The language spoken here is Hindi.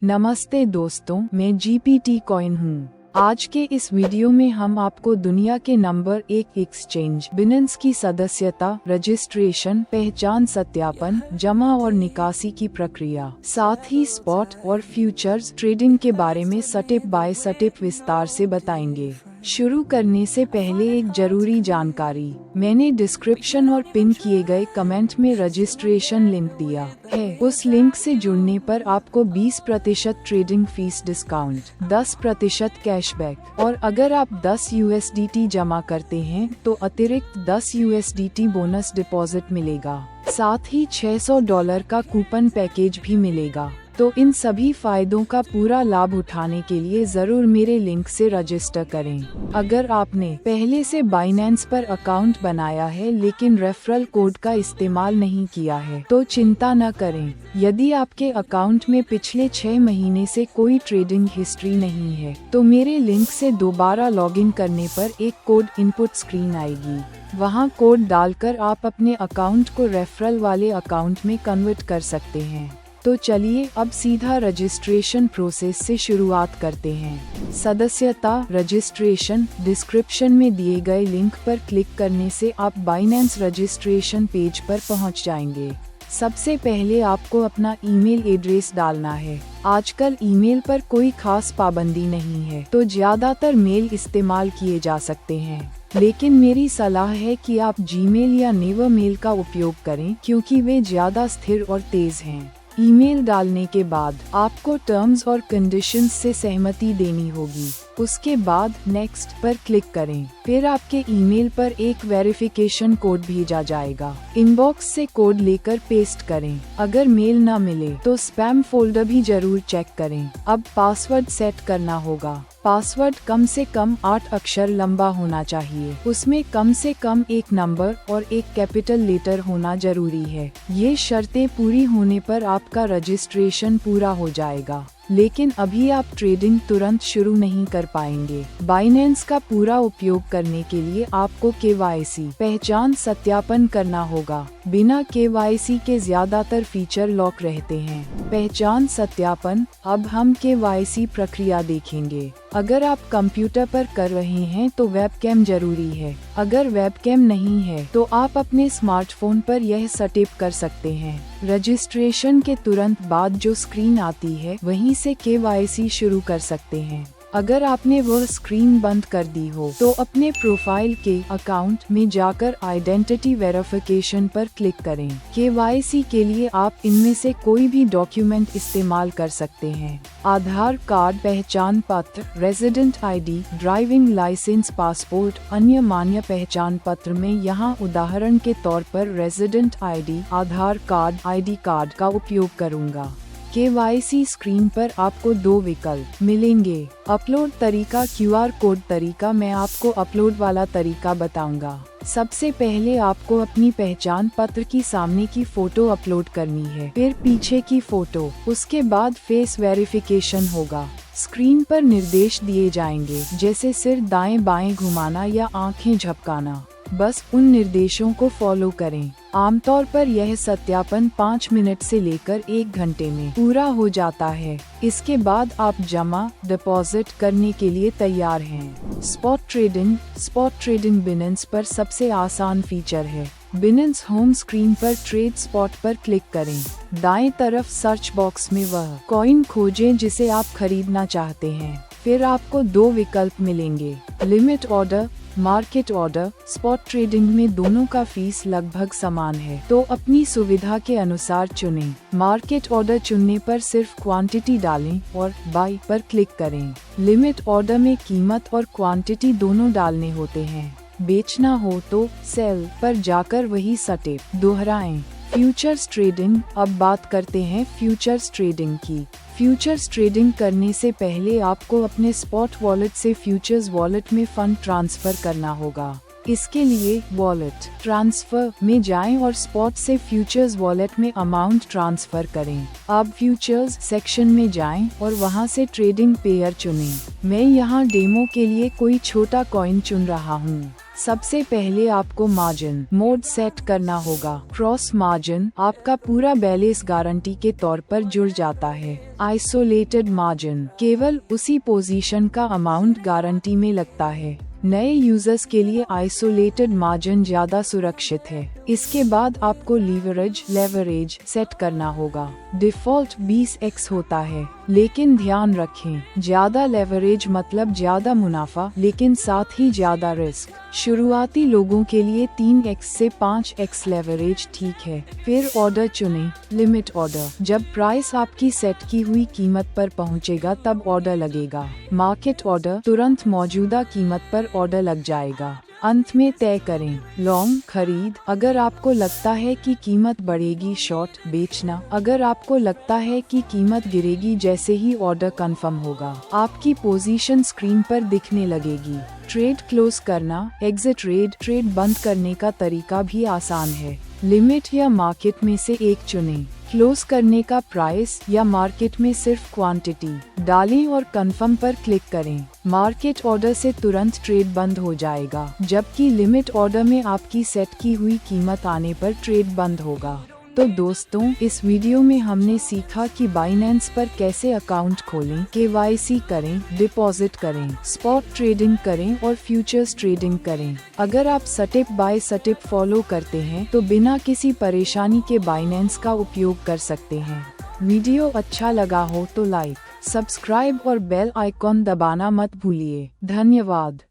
नमस्ते दोस्तों, मैं जीपीटी कॉइन हूँ। आज के इस वीडियो में हम आपको दुनिया के नंबर 1 एक्सचेंज बिनेंस की सदस्यता, रजिस्ट्रेशन, पहचान सत्यापन, जमा और निकासी की प्रक्रिया, साथ ही स्पॉट और फ्यूचर्स ट्रेडिंग के बारे में स्टेप बाय स्टेप विस्तार से बताएंगे। शुरू करने से पहले एक जरूरी जानकारी, मैंने डिस्क्रिप्शन और पिन किए गए कमेंट में रजिस्ट्रेशन लिंक दिया है। उस लिंक से जुड़ने पर आपको 20% ट्रेडिंग फीस डिस्काउंट, 10% कैशबैक और अगर आप 10 USDT जमा करते हैं तो अतिरिक्त 10 USDT बोनस डिपॉजिट मिलेगा। साथ ही $600 का कूपन पैकेज भी मिलेगा। तो इन सभी फायदों का पूरा लाभ उठाने के लिए जरूर मेरे लिंक से रजिस्टर करें। अगर आपने पहले से बाइनेंस पर अकाउंट बनाया है लेकिन रेफरल कोड का इस्तेमाल नहीं किया है तो चिंता न करें। यदि आपके अकाउंट में पिछले 6 महीने से कोई ट्रेडिंग हिस्ट्री नहीं है तो मेरे लिंक से दोबारा लॉगिन करने पर एक कोड इनपुट स्क्रीन आएगी। वहां कोड डालकर आप अपने अकाउंट को रेफरल वाले अकाउंट में कन्वर्ट कर सकते हैं। तो चलिए अब सीधा रजिस्ट्रेशन प्रोसेस से शुरुआत करते हैं। सदस्यता रजिस्ट्रेशन, डिस्क्रिप्शन में दिए गए लिंक पर क्लिक करने से आप बाइनेंस रजिस्ट्रेशन पेज पर पहुंच जाएंगे। सबसे पहले आपको अपना ईमेल एड्रेस डालना है। आजकल ईमेल पर कोई खास पाबंदी नहीं है तो ज्यादातर मेल इस्तेमाल किए जा सकते हैं, लेकिन मेरी सलाह है कि आप जीमेल या नेवर मेल का उपयोग करें क्योंकि वे ज्यादा स्थिर और तेज हैं। ईमेल डालने के बाद आपको टर्म्स और कंडीशंस से सहमति देनी होगी। उसके बाद नेक्स्ट पर क्लिक करें। फिर आपके ईमेल पर एक वेरिफिकेशन कोड भेजा जाएगा। इनबॉक्स से कोड लेकर पेस्ट करें। अगर मेल न मिले तो स्पैम फोल्डर भी जरूर चेक करें। अब पासवर्ड सेट करना होगा। पासवर्ड कम से कम 8 अक्षर लंबा होना चाहिए। उसमें कम से कम एक नंबर और एक कैपिटल लेटर होना जरूरी है। ये शर्तें पूरी होने पर आपका रजिस्ट्रेशन पूरा हो जाएगा, लेकिन अभी आप ट्रेडिंग तुरंत शुरू नहीं कर पाएंगे। बाइनेंस का पूरा उपयोग करने के लिए आपको KYC पहचान सत्यापन करना होगा। बिना KYC के ज्यादातर फीचर लॉक रहते हैं। पहचान सत्यापन, अब हम KYC प्रक्रिया देखेंगे। अगर आप कंप्यूटर पर कर रहे हैं तो वेबकैम जरूरी है। अगर वेबकैम नहीं है तो आप अपने स्मार्टफोन पर यह सेटअप कर सकते हैं। रजिस्ट्रेशन के तुरंत बाद जो स्क्रीन आती है वहीं से KYC शुरू कर सकते हैं। अगर आपने वह स्क्रीन बंद कर दी हो तो अपने प्रोफाइल के अकाउंट में जाकर आइडेंटिटी वेरिफिकेशन पर क्लिक करें। KYC के लिए आप इनमें से कोई भी डॉक्यूमेंट इस्तेमाल कर सकते हैं। आधार कार्ड, पहचान पत्र, resident ID, driving licence, passport, अन्य मान्य पहचान पत्र में यहाँ उदाहरण के तौर पर रेजिडेंट ID, आधार कार्ड, ID कार्ड का उपयोग करूँगा। KYC स्क्रीन पर आपको 2 विकल्प मिलेंगे, अपलोड तरीका, QR कोड तरीका। मैं आपको अपलोड वाला तरीका बताऊंगा। सबसे पहले आपको अपनी पहचान पत्र की सामने की फोटो अपलोड करनी है, फिर पीछे की फोटो, उसके बाद फेस वेरिफिकेशन होगा। स्क्रीन पर निर्देश दिए जाएंगे जैसे सिर दाएं बाएं घुमाना या आंखें झपकाना। बस उन निर्देशों को फॉलो करें। आमतौर पर यह सत्यापन 5 मिनट से लेकर 1 घंटे में पूरा हो जाता है। इसके बाद आप जमा डिपॉजिट करने के लिए तैयार हैं। स्पॉट ट्रेडिंग बिनेंस पर सबसे आसान फीचर है। बिनेंस होम स्क्रीन पर ट्रेड स्पॉट पर क्लिक करें। दाएं तरफ सर्च बॉक्स में वह कॉइन खोजें जिसे आप खरीदना चाहते हैं। फिर आपको 2 विकल्प मिलेंगे, limit order, market order. Spot trading में दोनों का फीस लगभग समान है तो अपनी सुविधा के अनुसार चुनें। मार्केट ऑर्डर चुनने पर सिर्फ क्वांटिटी डालें और बाय पर क्लिक करें। लिमिट ऑर्डर में कीमत और क्वांटिटी दोनों डालने होते हैं। बेचना हो तो सेल पर जाकर वही स्टेप दोहराएं। फ्यूचर्स ट्रेडिंग, अब बात करते हैं फ्यूचर्स ट्रेडिंग की। फ्यूचर्स ट्रेडिंग करने से पहले आपको अपने स्पॉट वॉलेट से फ्यूचर्स वॉलेट में फंड ट्रांसफर करना होगा। इसके लिए वॉलेट ट्रांसफर में जाएं और स्पॉट से फ्यूचर्स वॉलेट में अमाउंट ट्रांसफर करें। अब फ्यूचर्स सेक्शन में जाएं और वहां से ट्रेडिंग पेयर चुनें। मैं यहां डेमो के लिए कोई छोटा कॉइन चुन रहा हूं। सबसे पहले आपको मार्जिन मोड सेट करना होगा। क्रॉस मार्जिन आपका पूरा बैलेंस गारंटी के तौर पर जुड़ जाता है। आइसोलेटेड मार्जिन केवल उसी पोजीशन का अमाउंट गारंटी में लगता है। नए यूजर्स के लिए आइसोलेटेड मार्जिन ज्यादा सुरक्षित है। इसके बाद आपको लेवरेज सेट करना होगा। डिफॉल्ट 20x होता है, लेकिन ध्यान रखें ज्यादा लेवरेज मतलब ज्यादा मुनाफा लेकिन साथ ही ज्यादा रिस्क। शुरुआती लोगों के लिए 3x से 5x लेवरेज ठीक है। फिर ऑर्डर चुनें। लिमिट ऑर्डर जब प्राइस आपकी सेट की हुई कीमत पर पहुंचेगा तब ऑर्डर लगेगा। मार्केट ऑर्डर तुरंत मौजूदा कीमत पर ऑर्डर लग जाएगा। अंत में तय करें लॉन्ग खरीद अगर आपको लगता है कि कीमत बढ़ेगी, शॉर्ट बेचना अगर आपको लगता है कि कीमत गिरेगी। जैसे ही ऑर्डर कंफर्म होगा आपकी पोजीशन स्क्रीन पर दिखने लगेगी। ट्रेड क्लोज करना एग्जिट ट्रेड बंद करने का तरीका भी आसान है। लिमिट या मार्केट में से एक चुनें। क्लोज करने का प्राइस या मार्केट में सिर्फ क्वांटिटी डालें और कंफर्म पर क्लिक करें। मार्केट ऑर्डर से तुरंत ट्रेड बंद हो जाएगा, जबकि लिमिट ऑर्डर में आपकी सेट की हुई कीमत आने पर ट्रेड बंद होगा। तो दोस्तों, इस वीडियो में हमने सीखा कि बाइनेंस पर कैसे अकाउंट खोलें, KYC करें, डिपॉजिट करें, स्पॉट ट्रेडिंग करें और फ्यूचर्स ट्रेडिंग करें। अगर आप स्टेप बाय स्टेप फॉलो करते हैं तो बिना किसी परेशानी के बाइनेंस का उपयोग कर सकते हैं। वीडियो अच्छा लगा हो तो लाइक, सब्सक्राइब और बेल आइकॉन दबाना मत भूलिए। धन्यवाद।